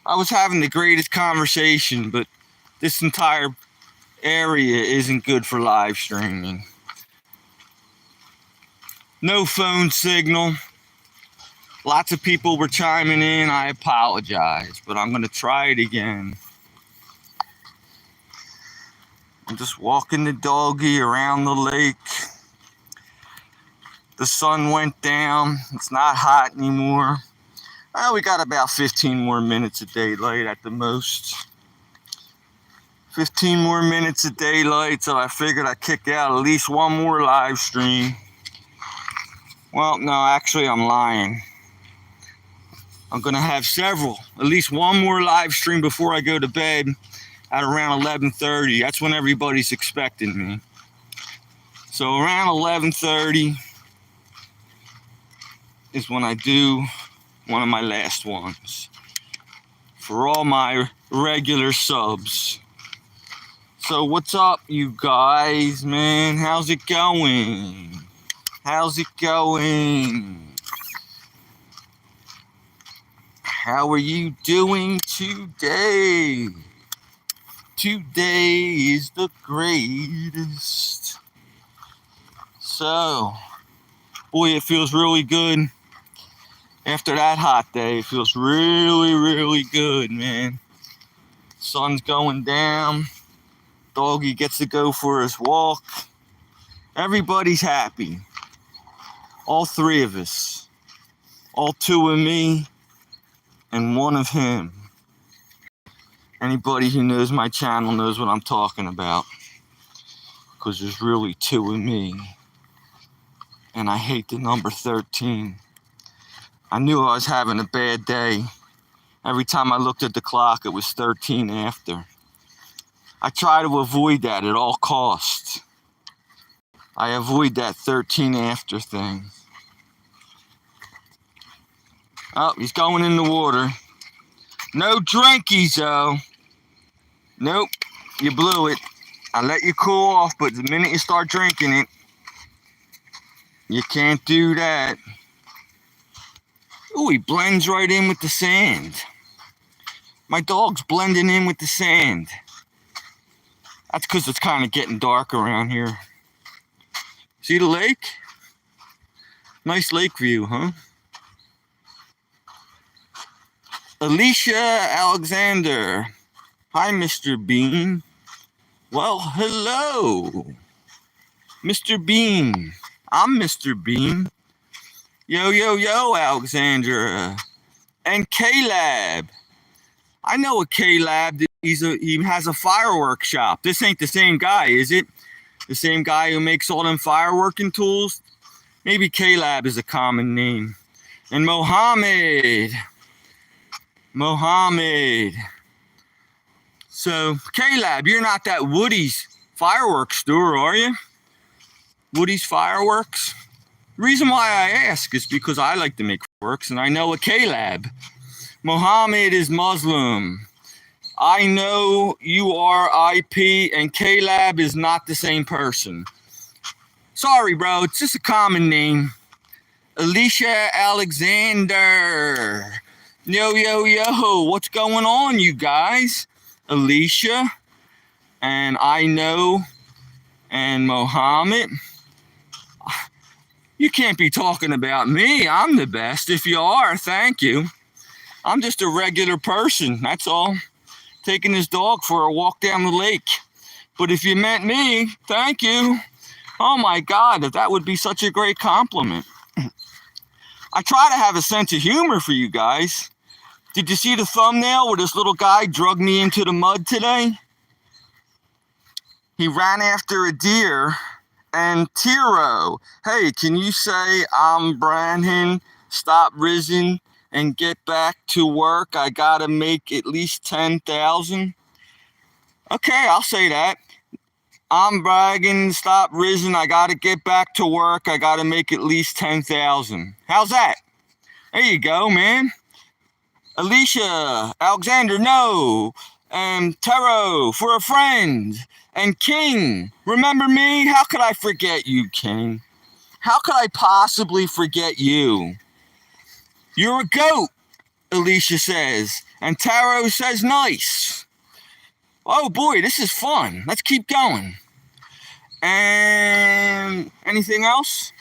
I was having the greatest conversation, but this entire area isn't good for live streaming. No phone signal. Lots of people were chiming in. I apologize, but I'm going to try it again. I'm just walking the doggy around the lake. The sun went down. It's not hot anymore. We got about 15 more minutes of daylight at the most. 15 more minutes of daylight, so I figured I'd kick out at least one more live stream. Well, no, actually I'm lying. I'm going to have several. At least one more live stream before I go to bed at around 11:30. That's when everybody's expecting me. So around 11:30 is when I do one of my last ones for all my regular subs. So what's up, you guys, man? How's it going? How's it going? How are you doing today? Today is the greatest. So, boy, it feels really good. After that hot day, it feels really, really good, man. Sun's going down. Doggy gets to go for his walk. Everybody's happy. All three of us. All two of me and one of him. Anybody who knows my channel knows what I'm talking about. Because there's really two of me. And I hate the number 13. I knew I was having a bad day. Every time I looked at the clock, it was 13 after. I try to avoid that at all costs. I avoid that 13 after thing. Oh, he's going in the water. No drinkies, though. Nope, you blew it. I let you cool off, but the minute you start drinking it, you can't do that. Ooh, he blends right in with the sand. My dog's blending in with the sand. That's because it's kind of getting dark around here. See the lake? Nice lake view, huh? Alicia Alexander. Hi, Mr. Bean. Well, hello. Mr. Bean. I'm Mr. Bean. Yo, yo, yo, Alexandra. And K-Lab. I know a K-Lab. He has a fireworks shop. This ain't the same guy, is it? The same guy who makes all them fireworking tools? Maybe K-Lab is a common name. And Mohammed. So, K-Lab, you're not that Woody's fireworks store, are you? Woody's Fireworks? The reason why I ask is because I like to make fireworks, and I know a K-Lab. Mohammed is Muslim. I know you are IP, and K-Lab is not the same person. Sorry, bro. It's just a common name. Alicia Alexander. Yo, yo, yo. What's going on, you guys? Alicia. And I know. And Mohammed. You can't be talking about me. I'm the best. If you are, thank you. I'm just a regular person. That's all. Taking his dog for a walk down the lake. But if you meant me, thank you. Oh my God, that would be such a great compliment. I try to have a sense of humor for you guys. Did you see the thumbnail where this little guy dragged me into the mud today? He ran after a deer. And Tiro, hey, can you say I'm Branhan, stop risen, and get back to work? I gotta make at least 10,000. Okay, I'll say that. I'm bragging, stop risen, I gotta get back to work, I gotta make at least 10,000. How's that? There you go, man. Alicia, Alexander, no. Taro, for a friend. And King, remember me? How could I forget you, King? How could I possibly forget you? You're a goat. Alicia says. And Taro says nice. Oh boy, this is fun. Let's keep going. And anything else?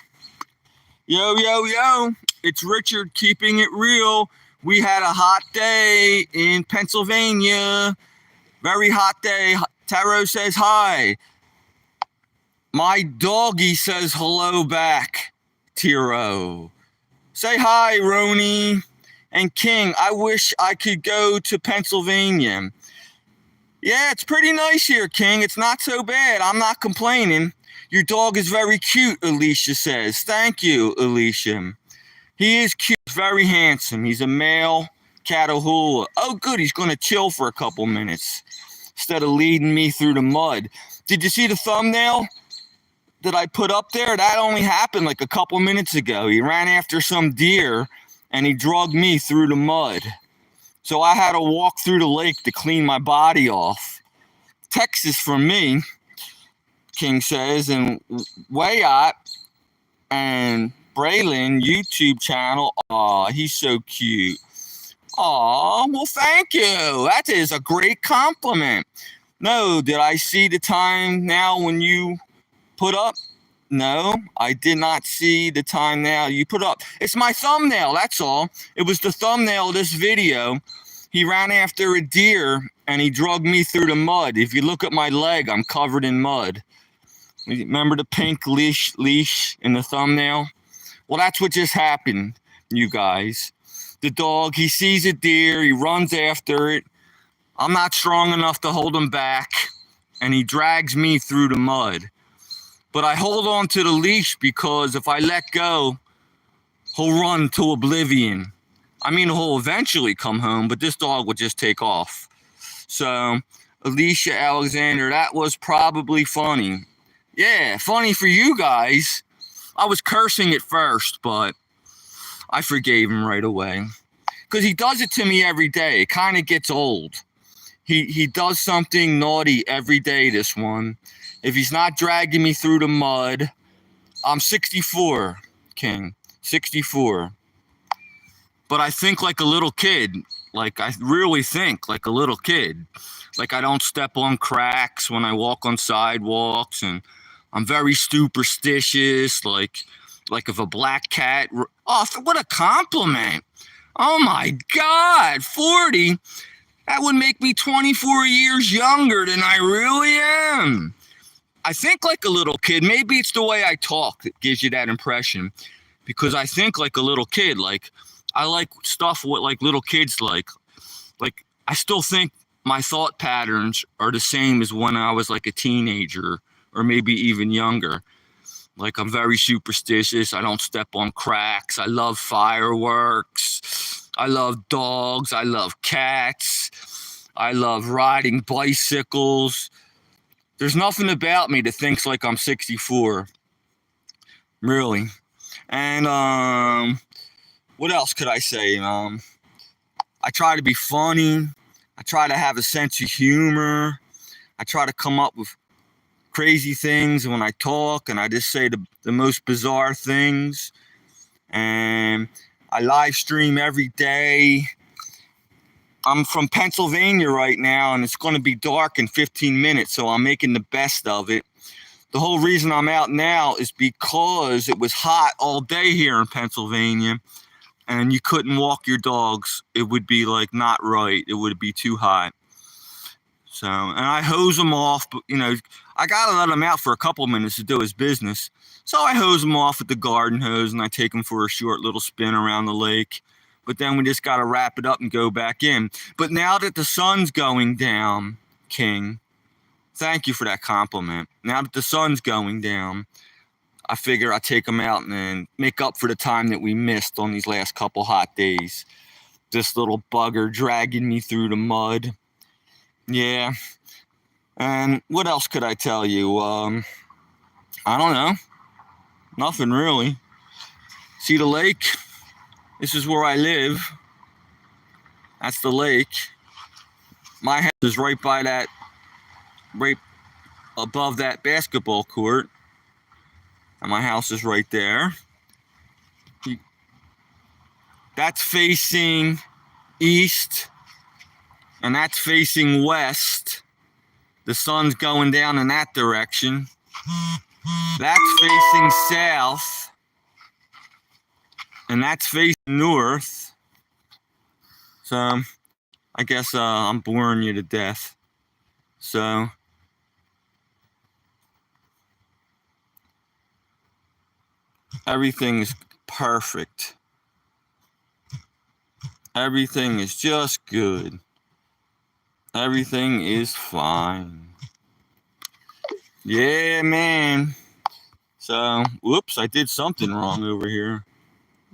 Yo, yo, yo. It's Richard keeping it real. We had a hot day in Pennsylvania. Very hot day. Taro says hi. My doggy says hello back, Tiro. Say hi, Roni. And King, I wish I could go to Pennsylvania. Yeah, it's pretty nice here, King. It's not so bad. I'm not complaining. Your dog is very cute, Alicia says. Thank you, Alicia. He is cute, very handsome. He's a male Catahoula. Oh, good. He's going to chill for a couple minutes instead of leading me through the mud. Did you see the thumbnail that I put up there? That only happened like a couple minutes ago. He ran after some deer and he dragged me through the mud. So I had to walk through the lake to clean my body off. Texas for me, King says, and Wayot and Braylon YouTube channel. Aw, he's so cute. Aw, well, thank you. That is a great compliment. No, did I see the time now when you put up? No, I did not see the time now you put up. It's my thumbnail, that's all. It was the thumbnail of this video. He ran after a deer and he dragged me through the mud. If you look at my leg, I'm covered in mud. Remember the pink leash in the thumbnail? Well, that's what just happened, you guys. The dog, he sees a deer, he runs after it. I'm not strong enough to hold him back, and he drags me through the mud. But I hold on to the leash because if I let go, he'll run to oblivion. I mean, he'll eventually come home, but this dog would just take off. So, Alicia Alexander, that was probably funny. Yeah, funny for you guys. I was cursing at first, but I forgave him right away. Because he does it to me every day. It kind of gets old. He does something naughty every day, this one. If he's not dragging me through the mud, I'm 64, King. 64. But I think like a little kid. Like, I really think like a little kid. Like, I don't step on cracks when I walk on sidewalks, and I'm very superstitious. Like if a black cat... Oh, what a compliment. Oh, my God. 40? That would make me 24 years younger than I really am. I think like a little kid. Maybe it's the way I talk that gives you that impression. Because I think like a little kid. Like, I like stuff what like little kids like. Like, I still think my thought patterns are the same as when I was like a teenager or maybe even younger. Like, I'm very superstitious. I don't step on cracks. I love fireworks. I love dogs. I love cats. I love riding bicycles. There's nothing about me that thinks like I'm 64. Really. And what else could I say? I try to be funny. I try to have a sense of humor. I try to come up with crazy things when I talk, and I just say the most bizarre things. And I live stream every day. I'm from Pennsylvania right now, and it's going to be dark in 15 minutes, so I'm making the best of it. The whole reason I'm out now is because it was hot all day here in Pennsylvania, and you couldn't walk your dogs. It would be like not right. It would be too hot. So, and I hose them off, but, you know, I got to let him out for a couple minutes to do his business. So I hose him off with the garden hose, and I take him for a short little spin around the lake. But then we just got to wrap it up and go back in. But now that the sun's going down, King, thank you for that compliment. Now that the sun's going down, I figure I'll take him out and then make up for the time that we missed on these last couple hot days. This little bugger dragging me through the mud. Yeah. And what else could I tell you? I don't know. Nothing really. See the lake? This is where I live. That's the lake. My house is right by that, right above that basketball court. And my house is right there. That's facing east, and that's facing west. The sun's going down in that direction. That's facing south, and that's facing north. So I guess I'm boring you to death. So everything is perfect. Everything is just good. Everything is fine. Yeah, man. So, whoops, I did something wrong over here.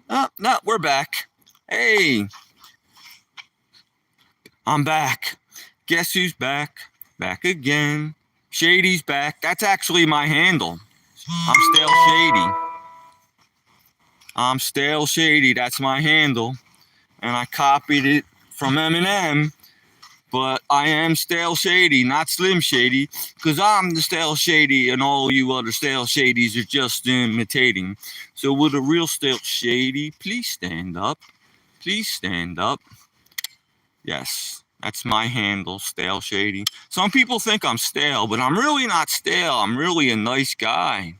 Oh, no, we're back. Hey, I'm back. Guess who's back? Back again. Shady's back. That's actually my handle. I'm Stale Shady. I'm Stale Shady. That's my handle. And I copied it from Eminem. But I am Stale Shady, not Slim Shady, because I'm the Stale Shady and all you other Stale Shadies are just imitating. So would a real Stale Shady please stand up? Please stand up. Yes, that's my handle, Stale Shady. Some people think I'm stale, but I'm really not stale. I'm really a nice guy.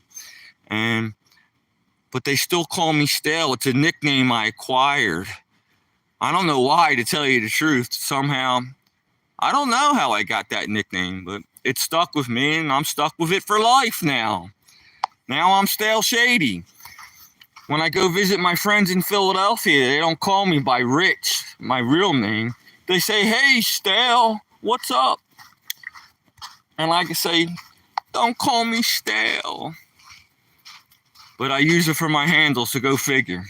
But they still call me Stale. It's a nickname I acquired. I don't know why, to tell you the truth. Somehow, I don't know how I got that nickname, but it stuck with me, and I'm stuck with it for life now. Now I'm Stale Shady. When I go visit my friends in Philadelphia, they don't call me by Rich, my real name. They say, hey, Stale, what's up? And I can say, don't call me Stale. But I use it for my handle, so go figure.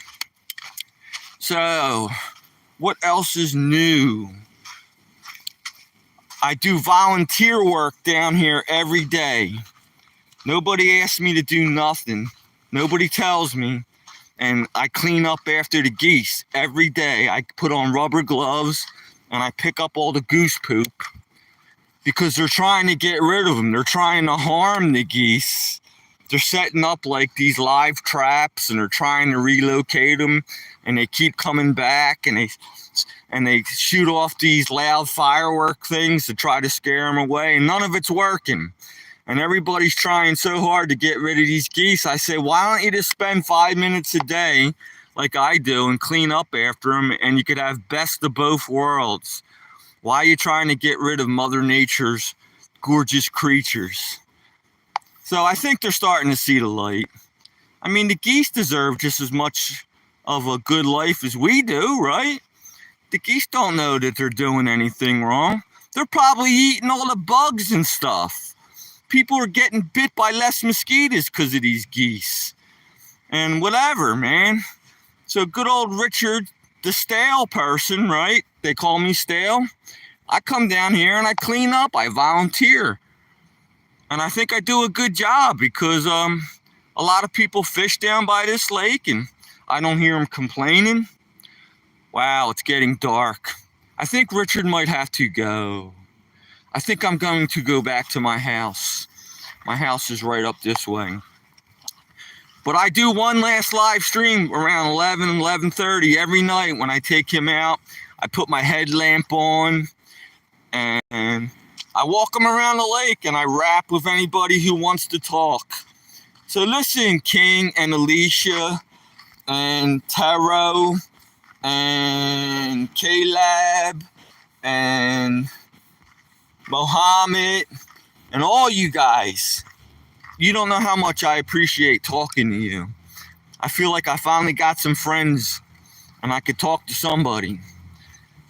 So, what else is new? I do volunteer work down here every day. Nobody asks me to do nothing. Nobody tells me. And I clean up after the geese every day. I put on rubber gloves and I pick up all the goose poop because they're trying to get rid of them. They're trying to harm the geese. They're setting up like these live traps and they're trying to relocate them, and they keep coming back and they shoot off these loud firework things to try to scare them away, and none of it's working. And everybody's trying so hard to get rid of these geese. I say, why don't you just spend 5 minutes a day like I do and clean up after them, and you could have best of both worlds. Why are you trying to get rid of Mother Nature's gorgeous creatures? So I think they're starting to see the light. I mean, the geese deserve just as much of a good life as we do, right? The geese don't know that they're doing anything wrong. They're probably eating all the bugs and stuff. People are getting bit by less mosquitoes because of these geese. And whatever, man. So good old Richard, the stale person, right? They call me Stale. I come down here and I clean up. I volunteer. And I think I do a good job because a lot of people fish down by this lake and I don't hear them complaining. Wow, it's getting dark. I think Richard might have to go. I think I'm going to go back to my house. My house is right up this way. But I do one last live stream around 11:30 every night when I take him out. I put my headlamp on and I walk him around the lake and I rap with anybody who wants to talk. So listen, King and Alicia and Taro and Caleb and Mohammed and all you guys. You don't know how much I appreciate talking to you. I feel like I finally got some friends and I could talk to somebody.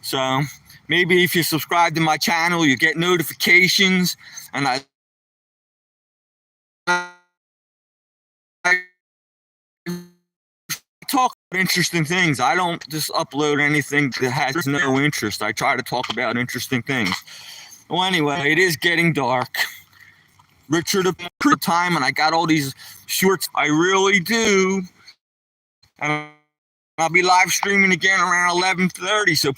So maybe if you subscribe to my channel, you get notifications, and I talk about interesting things. I don't just upload anything that has no interest. I try to talk about interesting things. Well, anyway, it is getting dark. Richard, a time, and I got all these shorts. I really do. And I'll be live streaming again around 11:30, so